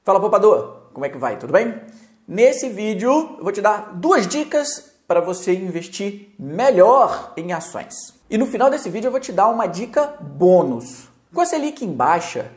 Fala, poupador! Como é que vai? Tudo bem? Nesse vídeo eu vou te dar duas dicas para você investir melhor em ações. E no final desse vídeo eu vou te dar uma dica bônus. Com a Selic em baixa,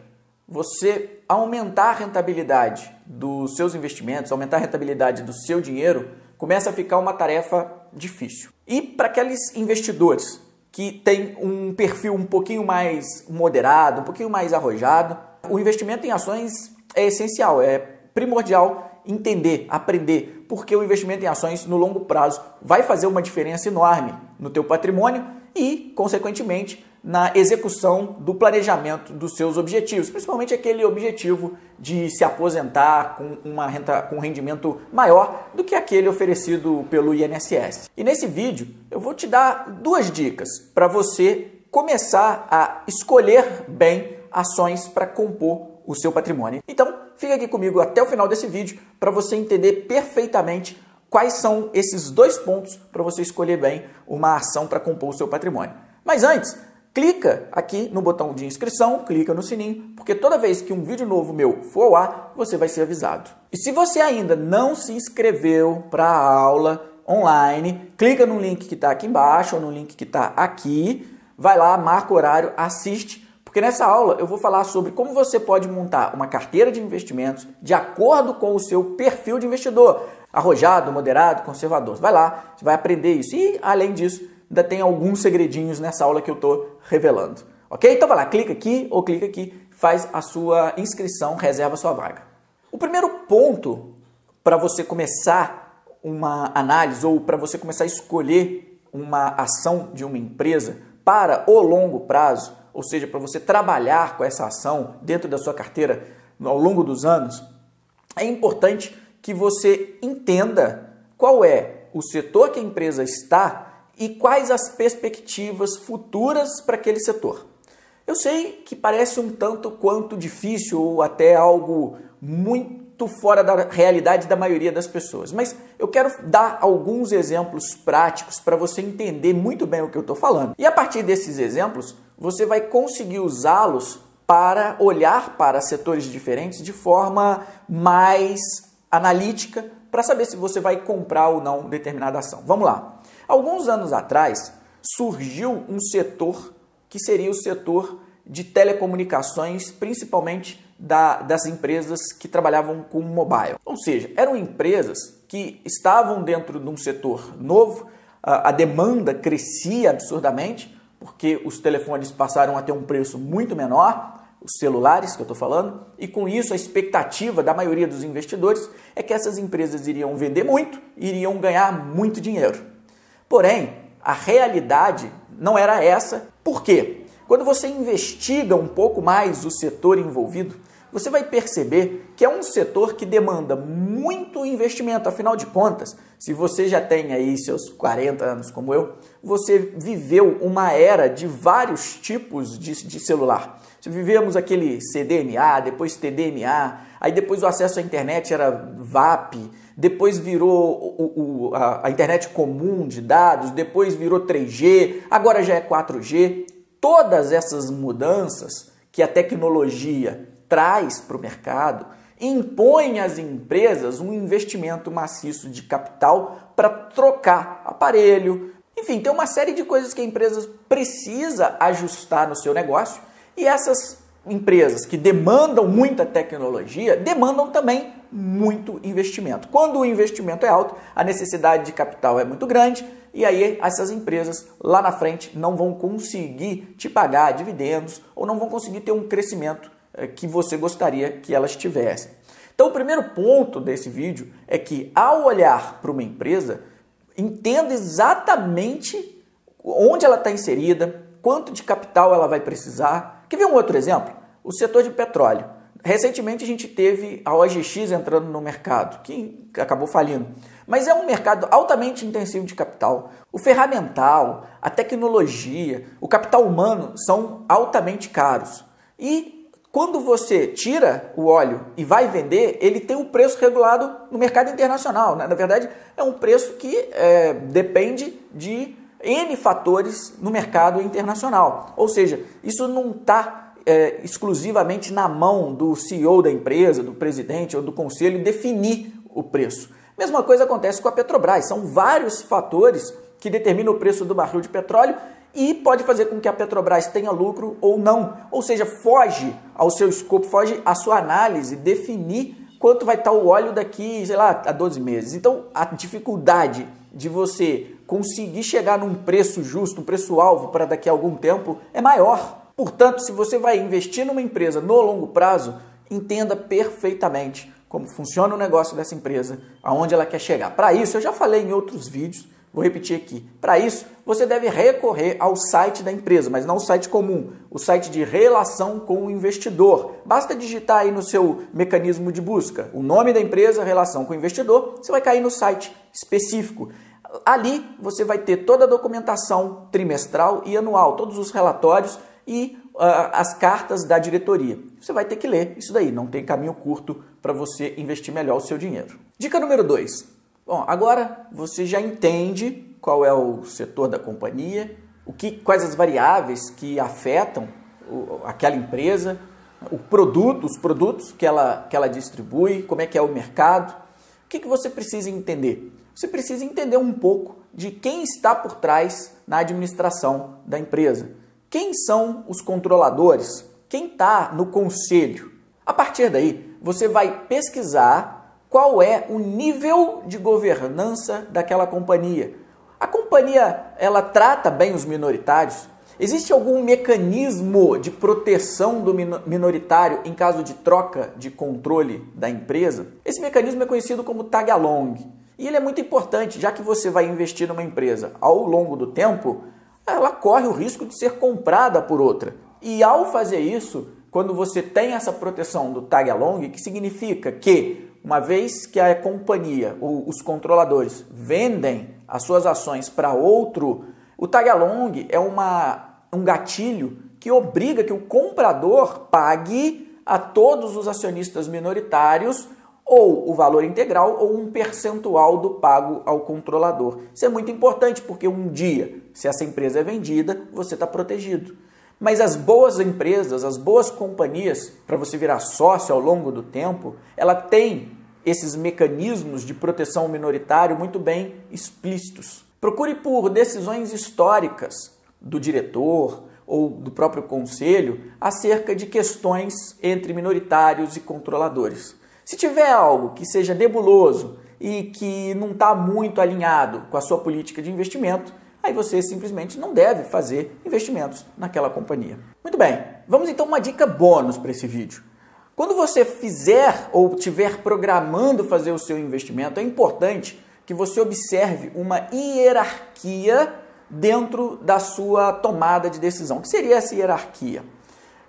você aumentar a rentabilidade dos seus investimentos, aumentar a rentabilidade do seu dinheiro, começa a ficar uma tarefa difícil. E para aqueles investidores que têm um perfil um pouquinho mais moderado, um pouquinho mais arrojado, o investimento em ações é essencial, é primordial entender, aprender, porque o investimento em ações no longo prazo vai fazer uma diferença enorme no teu patrimônio e, consequentemente, na execução do planejamento dos seus objetivos, principalmente aquele objetivo de se aposentar com um rendimento maior do que aquele oferecido pelo INSS. E nesse vídeo eu vou te dar duas dicas para você começar a escolher bem ações para compor o seu patrimônio. Então, fica aqui comigo até o final desse vídeo para você entender perfeitamente quais são esses dois pontos para você escolher bem uma ação para compor o seu patrimônio. Mas antes, clica aqui no botão de inscrição, clica no sininho, porque toda vez que um vídeo novo meu for ao ar, você vai ser avisado. E se você ainda não se inscreveu para a aula online, clica no link que está aqui embaixo ou no link que está aqui, vai lá, marca o horário, assiste, porque nessa aula eu vou falar sobre como você pode montar uma carteira de investimentos de acordo com o seu perfil de investidor, arrojado, moderado, conservador. Vai lá, você vai aprender isso. E, além disso, ainda tem alguns segredinhos nessa aula que eu estou revelando. Ok? Então vai lá, clica aqui ou clica aqui, faz a sua inscrição, reserva a sua vaga. O primeiro ponto para você começar uma análise ou para você começar a escolher uma ação de uma empresa para o longo prazo, ou seja, para você trabalhar com essa ação dentro da sua carteira ao longo dos anos, é importante que você entenda qual é o setor que a empresa está e quais as perspectivas futuras para aquele setor. Eu sei que parece um tanto quanto difícil ou até algo muito fora da realidade da maioria das pessoas, mas eu quero dar alguns exemplos práticos para você entender muito bem o que eu estou falando. E a partir desses exemplos, você vai conseguir usá-los para olhar para setores diferentes de forma mais analítica para saber se você vai comprar ou não determinada ação. Vamos lá. Alguns anos atrás, surgiu um setor que seria o setor de telecomunicações, principalmente das empresas que trabalhavam com mobile. Ou seja, eram empresas que estavam dentro de um setor novo, a demanda crescia absurdamente, porque os telefones passaram a ter um preço muito menor, os celulares que eu estou falando, e com isso a expectativa da maioria dos investidores é que essas empresas iriam vender muito e iriam ganhar muito dinheiro. Porém, a realidade não era essa. Por quê? Quando você investiga um pouco mais o setor envolvido, você vai perceber que é um setor que demanda muito investimento. Afinal de contas, se você já tem aí seus 40 anos como eu, você viveu uma era de vários tipos de celular. Vivemos aquele CDMA, depois TDMA, aí depois o acesso à internet era VAP, depois virou a internet comum de dados, depois virou 3G, agora já é 4G. Todas essas mudanças que a tecnologia traz para o mercado impõem às empresas um investimento maciço de capital para trocar aparelho. Enfim, tem uma série de coisas que a empresa precisa ajustar no seu negócio e essas empresas que demandam muita tecnologia demandam também muito investimento. Quando o investimento é alto, a necessidade de capital é muito grande e aí essas empresas lá na frente não vão conseguir te pagar dividendos ou não vão conseguir ter um crescimento que você gostaria que elas tivessem. Então, o primeiro ponto desse vídeo é que, ao olhar para uma empresa, entenda exatamente onde ela está inserida, quanto de capital ela vai precisar. Quer ver um outro exemplo? O setor de petróleo. Recentemente a gente teve a OGX entrando no mercado, que acabou falindo. Mas é um mercado altamente intensivo de capital. O ferramental, a tecnologia, o capital humano são altamente caros. E quando você tira o óleo e vai vender, ele tem um preço regulado no mercado internacional, né? Na verdade, é um preço que depende de N fatores no mercado internacional. Ou seja, isso não está exclusivamente na mão do CEO da empresa, do presidente ou do conselho definir o preço. Mesma coisa acontece com a Petrobras. São vários fatores que determinam o preço do barril de petróleo e pode fazer com que a Petrobras tenha lucro ou não. Ou seja, foge ao seu escopo, foge à sua análise, definir quanto vai estar o óleo daqui, sei lá, a 12 meses. Então, a dificuldade de você conseguir chegar num preço justo, um preço-alvo para daqui a algum tempo é maior. Portanto, se você vai investir numa empresa no longo prazo, entenda perfeitamente como funciona o negócio dessa empresa, aonde ela quer chegar. Para isso, eu já falei em outros vídeos, vou repetir aqui. Para isso, você deve recorrer ao site da empresa, mas não o site comum, o site de relação com o investidor. Basta digitar aí no seu mecanismo de busca o nome da empresa, relação com o investidor, você vai cair no site específico. Ali você vai ter toda a documentação trimestral e anual, todos os relatórios e as cartas da diretoria. Você vai ter que ler isso daí, não tem caminho curto para você investir melhor o seu dinheiro. Dica número 2. Bom, agora você já entende qual é o setor da companhia, quais as variáveis que afetam aquela empresa, os produtos que ela distribui, como é que é o mercado. O que você precisa entender? Você precisa entender um pouco de quem está por trás na administração da empresa. Quem são os controladores? Quem está no conselho? A partir daí, você vai pesquisar qual é o nível de governança daquela companhia. A companhia, ela trata bem os minoritários? Existe algum mecanismo de proteção do minoritário em caso de troca de controle da empresa? Esse mecanismo é conhecido como tag along. E ele é muito importante, já que você vai investir numa empresa ao longo do tempo, ela corre o risco de ser comprada por outra. E ao fazer isso, quando você tem essa proteção do tag along, que significa que uma vez que a companhia ou os controladores vendem as suas ações para outro, o tag along é um gatilho que obriga que o comprador pague a todos os acionistas minoritários ou o valor integral ou um percentual do pago ao controlador. Isso é muito importante porque um dia, se essa empresa é vendida, você está protegido. Mas as boas empresas, as boas companhias, para você virar sócio ao longo do tempo, ela tem esses mecanismos de proteção minoritário muito bem explícitos. Procure por decisões históricas do diretor ou do próprio conselho acerca de questões entre minoritários e controladores. Se tiver algo que seja nebuloso e que não está muito alinhado com a sua política de investimento, aí você simplesmente não deve fazer investimentos naquela companhia. Muito bem, vamos então a uma dica bônus para esse vídeo. Quando você fizer ou estiver programando fazer o seu investimento, é importante que você observe uma hierarquia dentro da sua tomada de decisão. O que seria essa hierarquia?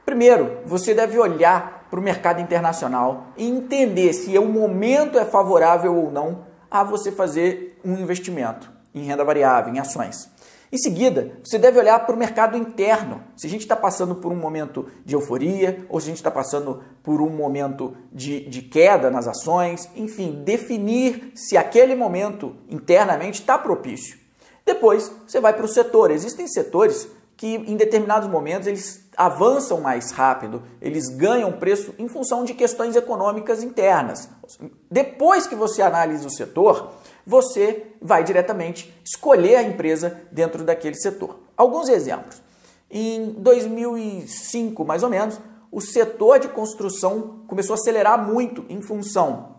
Primeiro, você deve olhar para o mercado internacional e entender se o momento é favorável ou não a você fazer um investimento em renda variável, em ações. Em seguida, você deve olhar para o mercado interno. Se a gente está passando por um momento de euforia ou se a gente está passando por um momento de queda nas ações, enfim, definir se aquele momento internamente está propício. Depois, você vai para o setor. Existem setores que em determinados momentos eles avançam mais rápido, eles ganham preço em função de questões econômicas internas. Depois que você analisa o setor, você vai diretamente escolher a empresa dentro daquele setor. Alguns exemplos. Em 2005, mais ou menos, o setor de construção começou a acelerar muito em função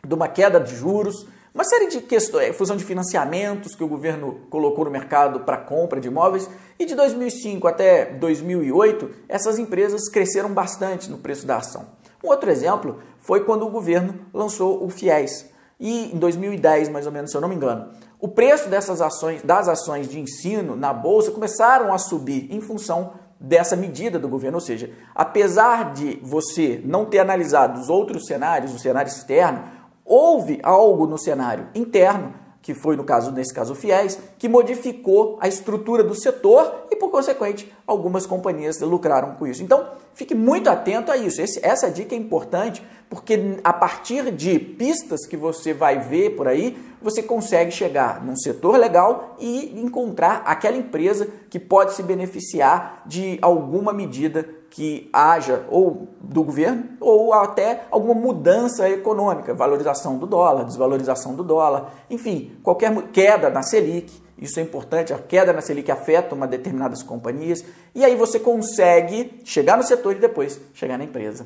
de uma queda de juros, uma série de questões, fusão de financiamentos que o governo colocou no mercado para compra de imóveis, e de 2005 até 2008, essas empresas cresceram bastante no preço da ação. Um outro exemplo foi quando o governo lançou o FIES, e em 2010, mais ou menos, se eu não me engano, o preço das ações de ensino na Bolsa começaram a subir em função dessa medida do governo, ou seja, apesar de você não ter analisado os outros cenários, o cenário externo, houve algo no cenário interno, que foi nesse caso o FIES, que modificou a estrutura do setor e, por consequente, algumas companhias lucraram com isso. Então, fique muito atento a isso. Essa dica é importante porque a partir de pistas que você vai ver por aí, você consegue chegar num setor legal e encontrar aquela empresa que pode se beneficiar de alguma medida que haja ou do governo ou até alguma mudança econômica, valorização do dólar, desvalorização do dólar, enfim, qualquer queda na Selic. Isso é importante, a queda na Selic afeta determinadas companhias e aí você consegue chegar no setor e depois chegar na empresa.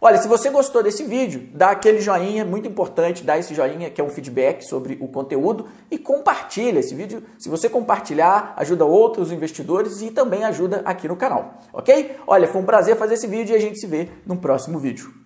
Olha, se você gostou desse vídeo, dá aquele joinha, muito importante, dá esse joinha que é um feedback sobre o conteúdo e compartilha esse vídeo. Se você compartilhar, ajuda outros investidores e também ajuda aqui no canal, ok? Olha, foi um prazer fazer esse vídeo e a gente se vê no próximo vídeo.